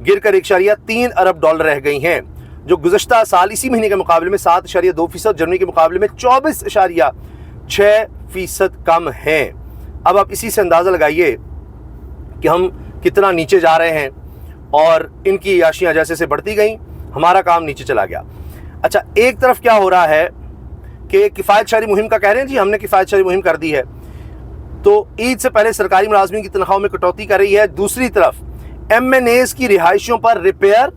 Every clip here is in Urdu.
گر کر 1.3 ارب ڈالر رہ گئی ہیں، جو گزشتہ سال اسی مہینے کے مقابلے میں 7.2%، جنوری کے مقابلے میں 24.6% کم ہیں۔ اب آپ اسی سے اندازہ لگائیے کہ ہم کتنا نیچے جا رہے ہیں، اور ان کی عیاشیاں جیسے سے بڑھتی گئیں ہمارا کام نیچے چلا گیا۔ اچھا، ایک طرف کیا ہو رہا ہے کہ کفایت شہری مہم کا کہہ رہے ہیں جی ہم نے کفایت شہری مہم کر دی ہے، تو عید سے پہلے سرکاری ملازمین کی تنخواہوں میں کٹوتی کر رہی ہے، دوسری طرف ایم این ایز کی رہائشوں پر ریپیئر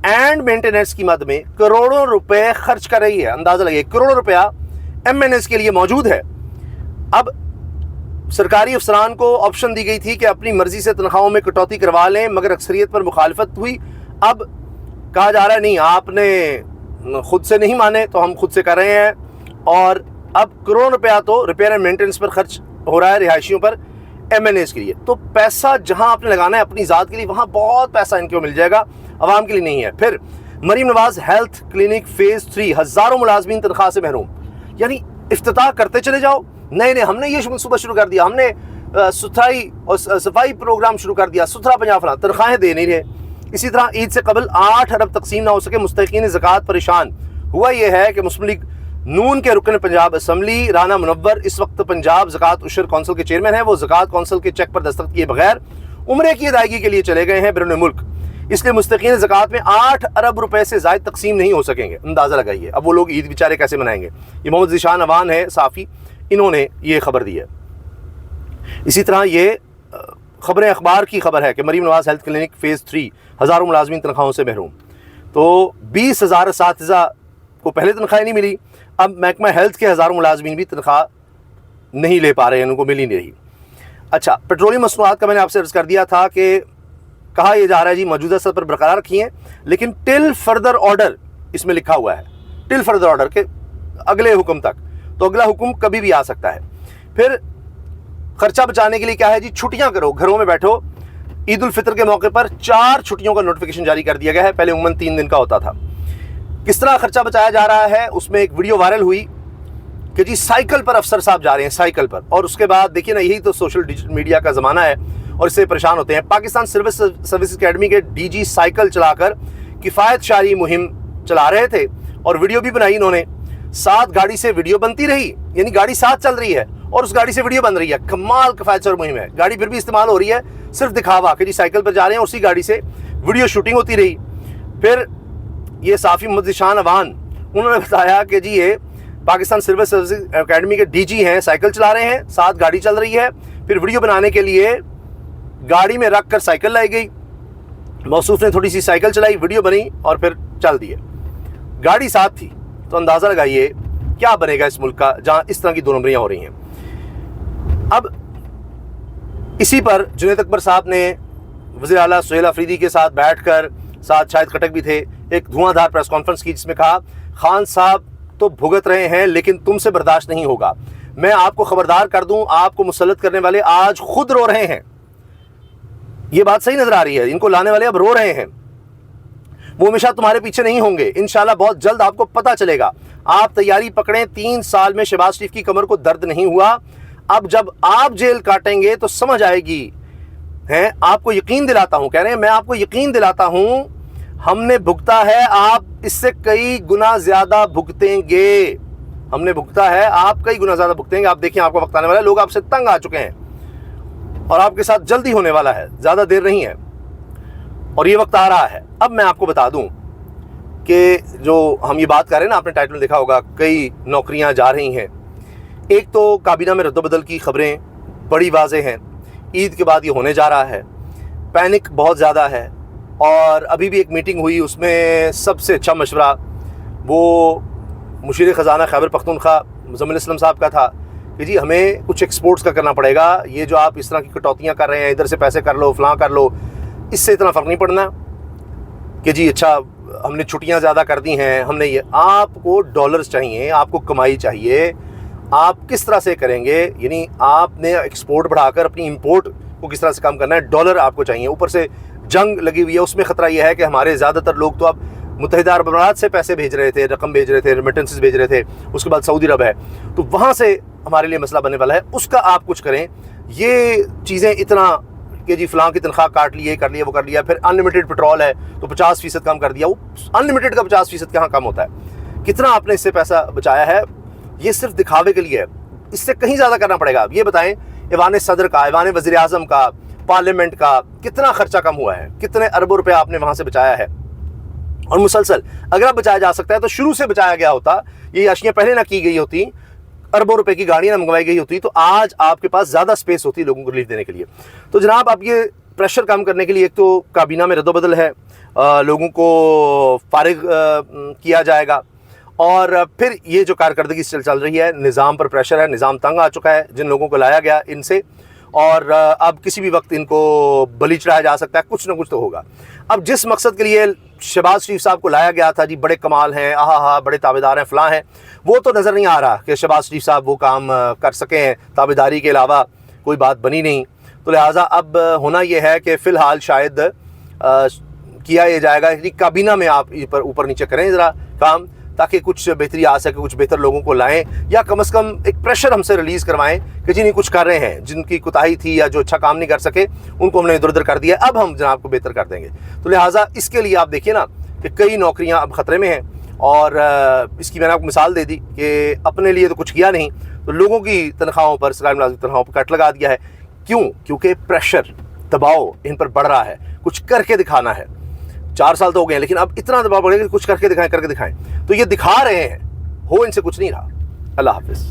اینڈ مینٹیننس کی مد میں کروڑوں روپے خرچ کر رہی ہے۔ اندازہ لگائیے، کروڑوں روپیہ ایم این ایز کے لیے موجود ہے۔ اب سرکاری افسران کو آپشن دی گئی تھی کہ اپنی مرضی سے تنخواہوں میں کٹوتی کروا لیں، مگر اکثریت پر مخالفت ہوئی۔ اب کہا جا رہا ہے نہیں، آپ نے خود سے نہیں مانے تو ہم خود سے کر رہے ہیں، اور اب کروڑ روپیہ تو ریپیئر اینڈ مینٹیننس پر خرچ ہو رہا ہے رہائشیوں پر ایم این ایز کے لیے۔ تو پیسہ جہاں آپ نے لگانا ہے اپنی ذات کے لیے وہاں بہت پیسہ ان کو مل جائے گا، عوام کے لیے نہیں ہے۔ پھر Maryam Nawaz health clinic phase 3، ہزاروں ملازمین تنخواہ سے محروم۔ یعنی افتتاح کرتے چلے جاؤ، نہیں ہم نے یہ منصوبہ شروع کر دیا، ہم نے ستھرائی اور صفائی پروگرام شروع کر دیا، ستھرا پنجاب فلاں، تنخواہیں دے نہیں رہے۔ اسی طرح عید سے قبل 8 ارب تقسیم نہ ہو سکے، مستحقین زکوٰۃ پریشان۔ ہوا یہ ہے کہ مسلم لیگ نون کے رکن پنجاب اسمبلی رانا منور اس وقت پنجاب زکوٰۃ عشر کونسل کے چیئرمین ہیں، وہ زکوٰۃ کونسل کے چیک پر دستخط کیے بغیر عمرے کی ادائیگی کے لیے چلے گئے ہیں بیرون ملک، اس لیے مستحقین زکوٰۃ میں 8 ارب روپے سے زائد تقسیم نہیں ہو سکیں گے۔ اندازہ لگائیے اب وہ لوگ عید بیچارے کیسے منائیں گے۔ یہ محمد ذیشان اوان ہے صحافی، انہوں نے یہ خبر دی ہے۔ اسی طرح یہ خبریں اخبار کی خبر ہے کہ Maryam Nawaz health clinic phase 3، ہزاروں ملازمین تنخواہوں سے محروم۔ تو 20,000 اساتذہ کو پہلے تنخواہیں نہیں ملی، اب محکمہ ہیلتھ کے ہزاروں ملازمین بھی تنخواہ نہیں لے پا رہے ہیں، ان کو مل ہی نہیں رہی۔ اچھا، پیٹرولیم مصنوعات کا میں نے آپ سے عرض کر دیا تھا کہ کہا یہ جا رہا ہے جی موجودہ سطح پر برقرار رکھی ہیں، لیکن ٹل فردر آرڈر اس میں لکھا ہوا ہے، ٹل فردر آرڈر کے اگلے حکم تک، تو اگلا حکم کبھی بھی آ سکتا ہے۔ پھر خرچہ بچانے کے لیے کیا ہے جی، چھٹیاں کرو، گھروں میں بیٹھو۔ عید الفطر کے موقع پر 4 چھٹیوں کا نوٹیفیکیشن جاری کر دیا گیا ہے، پہلے عموماً 3 دن کا ہوتا تھا۔ کس طرح خرچہ بچایا جا رہا ہے، اس میں ایک ویڈیو وائرل ہوئی کہ جی سائیکل پر افسر صاحب جا رہے ہیں، سائیکل پر، اور اس کے بعد دیکھیے نا، یہی تو سوشل ڈیجیٹل میڈیا کا زمانہ ہے اور اس سے پریشان ہوتے ہیں۔ پاکستان سروسز اکیڈمی کے ڈی جی سائیکل چلا کر کفایت شہری مہم چلا رہے تھے اور ویڈیو بھی بنائی انہوں نے، ساتھ گاڑی سے ویڈیو بنتی رہی، یعنی گاڑی ساتھ چل رہی ہے اور اس گاڑی سے ویڈیو بن رہی ہے۔ کمال کفایت شہری مہم ہے، گاڑی پھر بھی استعمال ہو رہی ہے، صرف دکھاوا کہ جی سائیکل پر جا رہے ہیں، اسی گاڑی سے ویڈیو شوٹنگ ہوتی رہی۔ پھر یہ صحافی محمد ذیشان اوان، انہوں نے بتایا کہ جی یہ پاکستان سروسز اکیڈمی کے ڈی جی ہیں، سائیکل چلا رہے ہیں، ساتھ گاڑی چل رہی ہے، پھر ویڈیو بنانے کے لیے گاڑی میں رکھ کر سائیکل لائی گئی، موصوف نے تھوڑی سی سائیکل چلائی، ویڈیو بنی اور پھر چل دیے، گاڑی ساتھ تھی۔ تو اندازہ لگائیے کیا بنے گا اس ملک کا جہاں اس طرح کی 2 نمبریاں ہو رہی ہیں۔ اب اسی پر جنید اکبر صاحب نے وزیر اعلیٰ سہیل آفریدی کے ساتھ بیٹھ کر، ساتھ شاہد خٹک بھی تھے، ایک دھواں دھار پریس کانفرنس کی، جس میں کہا خان صاحب تو بھگت رہے ہیں لیکن تم سے برداشت نہیں ہوگا، میں آپ کو خبردار کر دوں، آپ کو مسلط کرنے والے آج خود رو رہے ہیں۔ یہ بات صحیح نظر آ رہی ہے، ان کو لانے والے اب رو رہے ہیں، وہ ہمیشہ تمہارے پیچھے نہیں ہوں گے، انشاءاللہ بہت جلد آپ کو پتہ چلے گا۔ آپ تیاری پکڑیں، 3 سال میں شہباز شریف کی کمر کو درد نہیں ہوا، اب جب آپ جیل کاٹیں گے تو سمجھ آئے گی۔ آپ کو یقین دلاتا ہوں، کہہ رہے ہیں میں آپ کو یقین دلاتا ہوں، ہم نے بھگتا ہے، آپ اس سے کئی گنا زیادہ بھگتیں گے، ہم نے بھگتا ہے، آپ کئی گنا زیادہ بھگتیں گے۔ آپ دیکھیں آپ کا وقت آنے والا ہے، لوگ آپ سے تنگ آ چکے ہیں اور آپ کے ساتھ جلدی ہونے والا ہے، زیادہ دیر نہیں ہے اور یہ وقت آ رہا ہے۔ اب میں آپ کو بتا دوں کہ جو ہم یہ بات کر رہے ہیں نا، آپ نے ٹائٹل دیکھا ہوگا، کئی نوکریاں جا رہی ہیں۔ ایک تو کابینہ میں رد و بدل کی خبریں بڑی واضح ہیں، عید کے بعد یہ ہونے جا رہا ہے، پینک بہت زیادہ ہے، اور ابھی بھی ایک میٹنگ ہوئی، اس میں سب سے اچھا مشورہ وہ مشیر خزانہ خیبر پختونخوا مزمل اسلم صاحب کا تھا کہ جی ہمیں کچھ ایکسپورٹس کا کرنا پڑے گا، یہ جو آپ اس طرح کی کٹوتیاں کر رہے ہیں، ادھر سے پیسے کر لو، فلاں کر لو، اس سے اتنا فرق نہیں پڑنا کہ جی اچھا ہم نے چھٹیاں زیادہ کر دی ہیں، ہم نے یہ، آپ کو ڈالرز چاہیے، آپ کو کمائی چاہیے، آپ کس طرح سے کریں گے، یعنی آپ نے ایکسپورٹ بڑھا کر اپنی امپورٹ کو کس طرح سے کم کرنا ہے، ڈالر آپ کو چاہیے، اوپر سے جنگ لگی ہوئی ہے، اس میں خطرہ یہ ہے کہ ہمارے زیادہ تر لوگ تو اب متحدہ عرب امارات سے پیسے بھیج رہے تھے، رقم بھیج رہے تھے، ریمیٹنسز بھیج رہے تھے، اس کے بعد سعودی عرب ہے، تو وہاں سے ہمارے لیے مسئلہ بننے والا ہے، اس کا آپ کچھ کریں۔ یہ چیزیں اتنا کہ جی فلاں کی تنخواہ کاٹ لی، یہ کر لیا، وہ کر لیا، پھر انلمیٹڈ پیٹرول ہے تو 50% کم کر دیا. وہ انلمیٹڈ کا 50% کہاں کم ہوتا ہے؟ کتنا آپ نے اس سے پیسہ بچایا ہے؟ یہ صرف دکھاوے کے لیے ہے، اس سے کہیں زیادہ کرنا پڑے گا. یہ بتائیں ایوان صدر کا، ایوان وزیر اعظم کا، پارلیمنٹ کا کتنا خرچہ کم ہوا ہے؟ کتنے اربوں روپے آپ نے وہاں سے بچایا ہے؟ اور مسلسل اگر اب بچایا جا سکتا ہے تو شروع سے بچایا گیا ہوتا، یہ اشیاء پہلے نہ کی گئی ہوتی، اربوں روپے کی گاڑیاں نہ منگوائی گئی ہوتی، تو آج آپ کے پاس زیادہ سپیس ہوتی لوگوں کو ریلیف دینے کے لیے. تو جناب اب یہ پریشر کم کرنے کے لیے ایک تو کابینہ میں رد و بدل ہے، لوگوں کو فارغ کیا جائے گا، اور پھر یہ جو کارکردگی چل رہی ہے، نظام پر پریشر ہے، نظام تنگ آ چکا ہے جن لوگوں کو لایا گیا ان سے، اور اب کسی بھی وقت ان کو بلی چڑھایا جا سکتا ہے، کچھ نہ کچھ تو ہوگا. اب جس مقصد کے لیے شہباز شریف صاحب کو لایا گیا تھا، جی بڑے کمال ہیں، بڑے تابعدار ہیں، فلاں ہیں، وہ تو نظر نہیں آ رہا کہ شہباز شریف صاحب وہ کام کر سکیں. تابعداری کے علاوہ کوئی بات بنی نہیں. تو لہٰذا اب ہونا یہ ہے کہ فی الحال شاید کیا یہ جائے گا کہ کابینہ میں آپ اوپر نیچے کریں ذرا کام، تاکہ کچھ بہتری آ سکے، کچھ بہتر لوگوں کو لائیں، یا کم از کم ایک پریشر ہم سے ریلیز کروائیں کہ جی نہیں کچھ کر رہے ہیں، جن کی کوتاہی تھی یا جو اچھا کام نہیں کر سکے ان کو ہم نے ادھر ادھر کر دیا، اب ہم جناب کو بہتر کر دیں گے. تو لہٰذا اس کے لیے آپ دیکھیے نا کہ کئی نوکریاں اب خطرے میں ہیں، اور اس کی میں نے آپ کو مثال دے دی کہ اپنے لیے تو کچھ کیا نہیں، تو لوگوں کی تنخواہوں پر، سرکاری ملازمین کی تنخواہوں پر کٹ لگا دیا ہے. کیوں؟ کیونکہ پریشر، دباؤ ان پر بڑھ رہا ہے، کچھ کر کے دکھانا ہے. 4 سال تو ہو گئے ہیں لیکن اب اتنا دباؤ بڑھے گا کہ کچھ کر کے دکھائیں. تو یہ دکھا رہے ہیں، ہو ان سے کچھ نہیں رہا. اللہ حافظ.